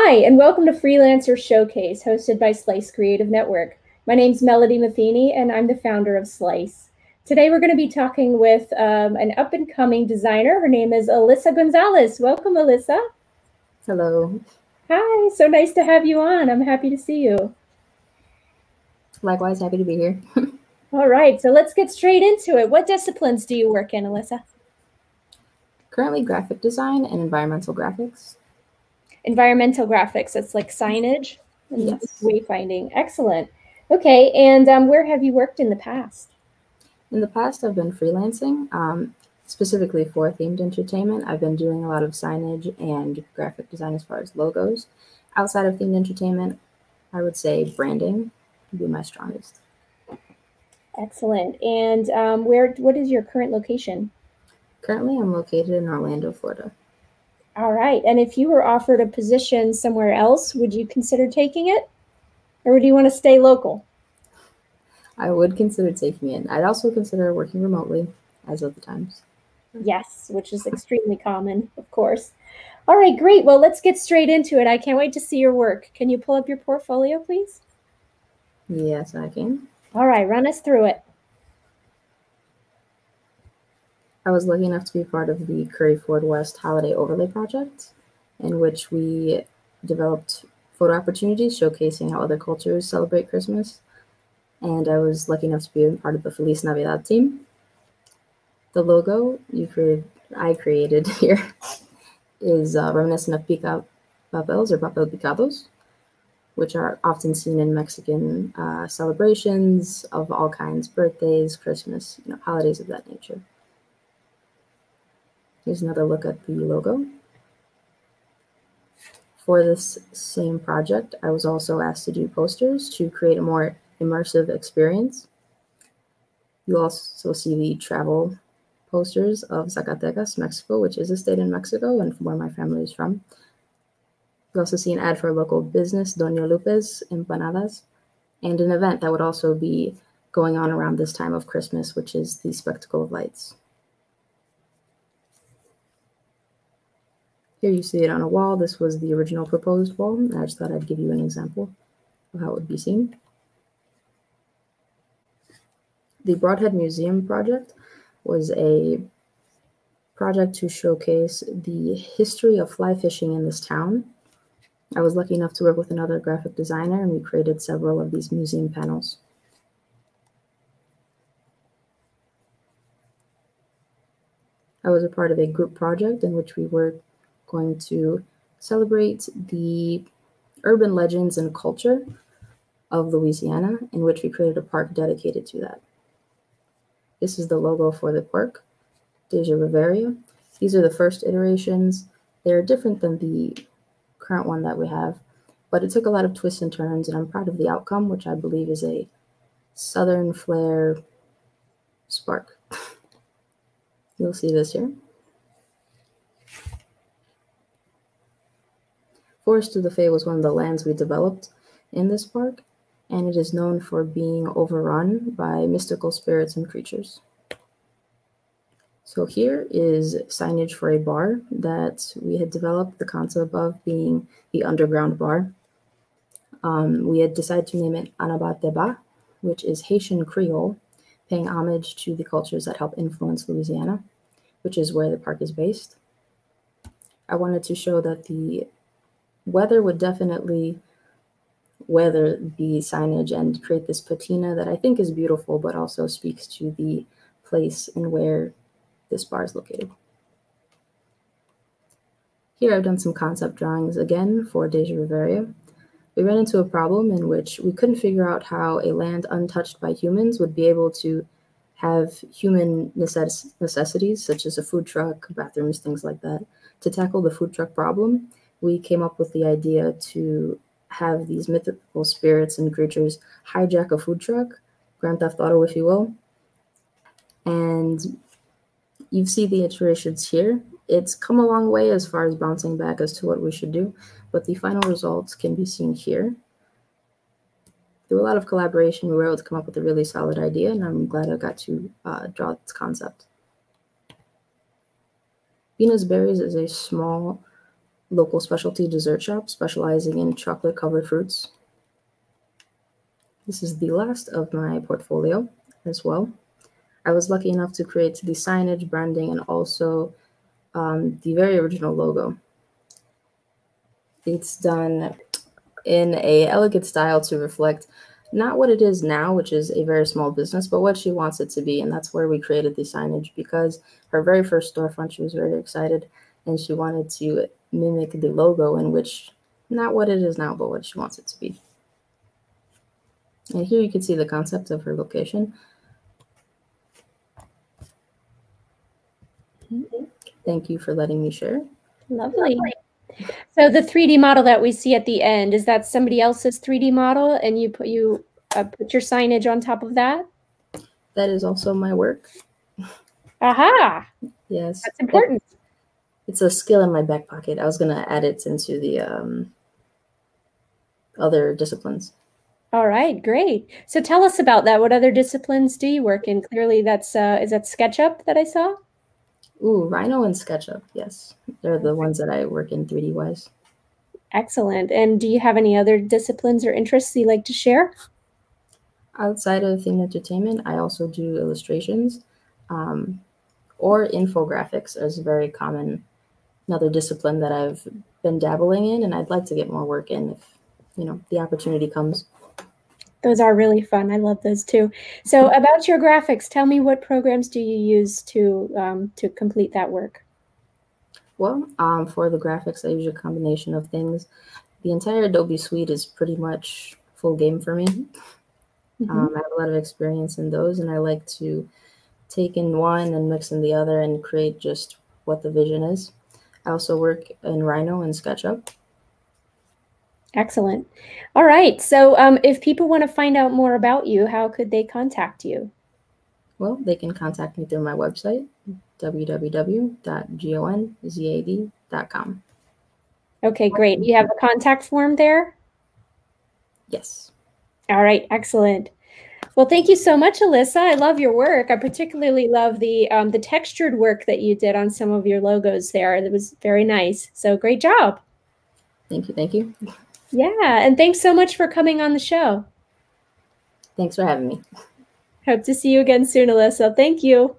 Hi, and welcome to Freelancer Showcase, hosted by Slice Creative Network. My name's Melody Matheny, and I'm the founder of Slice. Today, we're going to be talking with an up-and-coming designer. Her name is Alyssa Gonzalez. Welcome, Alyssa. Hello. Hi, so nice to have you on. I'm happy to see you. Likewise, happy to be here. All right, so let's get straight into it. What disciplines do you work in, Alyssa? Currently graphic design and environmental graphics. Environmental graphics, it's like signage and Yes. wayfinding. Excellent. Okay, and where have you worked in the past? In the past, I've been freelancing, specifically for themed entertainment. I've been doing a lot of signage and graphic design as far as logos. Outside of themed entertainment, I would say branding would be my strongest. Excellent. And what is your current location? Currently, I'm located in Orlando, Florida. All right. And if you were offered a position somewhere else, would you consider taking it? Or do you want to stay local? I would consider taking it. I'd also consider working remotely, as of the times. Yes, which is extremely common, of course. All right, great. Well, let's get straight into it. I can't wait to see your work. Can you pull up your portfolio, please? Yes, I can. All right, run us through it. I was lucky enough to be part of the Curry Ford West Holiday Overlay Project, in which we developed photo opportunities showcasing how other cultures celebrate Christmas. And I was lucky enough to be a part of the Feliz Navidad team. The logo I created here is reminiscent of papels or papel picados, which are often seen in Mexican celebrations of all kinds, birthdays, Christmas, holidays of that nature. Here's another look at the logo. For this same project, I was also asked to do posters to create a more immersive experience. You'll also see the travel posters of Zacatecas, Mexico, which is a state in Mexico and where my family is from. You'll also see an ad for a local business, Doña Lupe's Empanadas, and an event that would also be going on around this time of Christmas, which is the Spectacle of Lights. Here you see it on a wall. This was the original proposed wall, and I just thought I'd give you an example of how it would be seen. The Broadhead Museum project was a project to showcase the history of fly fishing in this town. I was lucky enough to work with another graphic designer, and we created several of these museum panels. I was a part of a group project in which we were going to celebrate the urban legends and culture of Louisiana, in which we created a park dedicated to that. This is the logo for the park, Deja Riveria. These are the first iterations. They're different than the current one that we have, but it took a lot of twists and turns, and I'm proud of the outcome, which I believe is a Southern flair spark. You'll see this here. Forest of the Fae was one of the lands we developed in this park, and it is known for being overrun by mystical spirits and creatures. So here is signage for a bar that we had developed, the concept of being the underground bar. We had decided to name it Anabateba, which is Haitian Creole, paying homage to the cultures that help influence Louisiana, which is where the park is based. I wanted to show that the weather would definitely weather the signage and create this patina that I think is beautiful, but also speaks to the place and where this bar is located. Here I've done some concept drawings again for Deja Riveria. We ran into a problem in which we couldn't figure out how a land untouched by humans would be able to have human necessities, such as a food truck, bathrooms, things like that. To tackle the food truck problem, we came up with the idea to have these mythical spirits and creatures hijack a food truck, Grand Theft Auto, if you will. And you see the iterations here. It's come a long way as far as bouncing back as to what we should do, but the final results can be seen here. Through a lot of collaboration, we were able to come up with a really solid idea, and I'm glad I got to draw its concept. Venus Berries is a small local specialty dessert shop specializing in chocolate-covered fruits. This is the last of my portfolio as well. I was lucky enough to create the signage, branding, and also the very original logo. It's done in a elegant style to reflect not what it is now, which is a very small business, but what she wants it to be. And that's where we created the signage, because her very first storefront, she was very excited and she wanted to mimic the logo, in which not what it is now, but what she wants it to be. And here you can see the concept of her location. Thank you for letting me share. Lovely. So the 3D model that we see at the end, is that somebody else's 3D model, and you put your signage on top of that? That is also my work. Aha! Yes. That's important. It's a skill in my back pocket. I was going to add it into the other disciplines. All right, great. So tell us about that. What other disciplines do you work in? Clearly that's, is that SketchUp that I saw? Ooh, Rhino and SketchUp, yes. They're the ones that I work in 3D-wise. Excellent. And do you have any other disciplines or interests you'd like to share? Outside of theme entertainment, I also do illustrations, or infographics is very common, another discipline that I've been dabbling in, and I'd like to get more work in if, the opportunity comes. Those are really fun. I love those too. So about your graphics, tell me, what programs do you use to complete that work? Well, for the graphics, I use a combination of things. The entire Adobe suite is pretty much full game for me. I have a lot of experience in those, and I like to take in one and mix in the other and create just what the vision is. I also work in Rhino and SketchUp. Excellent. All right. So if people want to find out more about you, how could they contact you? Well, they can contact me through my website, www.gonzad.com. Okay, great. You have a contact form there? Yes. All right, excellent. Well, thank you so much, Alyssa. I love your work. I particularly love the textured work that you did on some of your logos there. It was very nice. So great job. Thank you. Thank you. Yeah, and thanks so much for coming on the show. Thanks for having me. Hope to see you again soon, Alyssa. Thank you.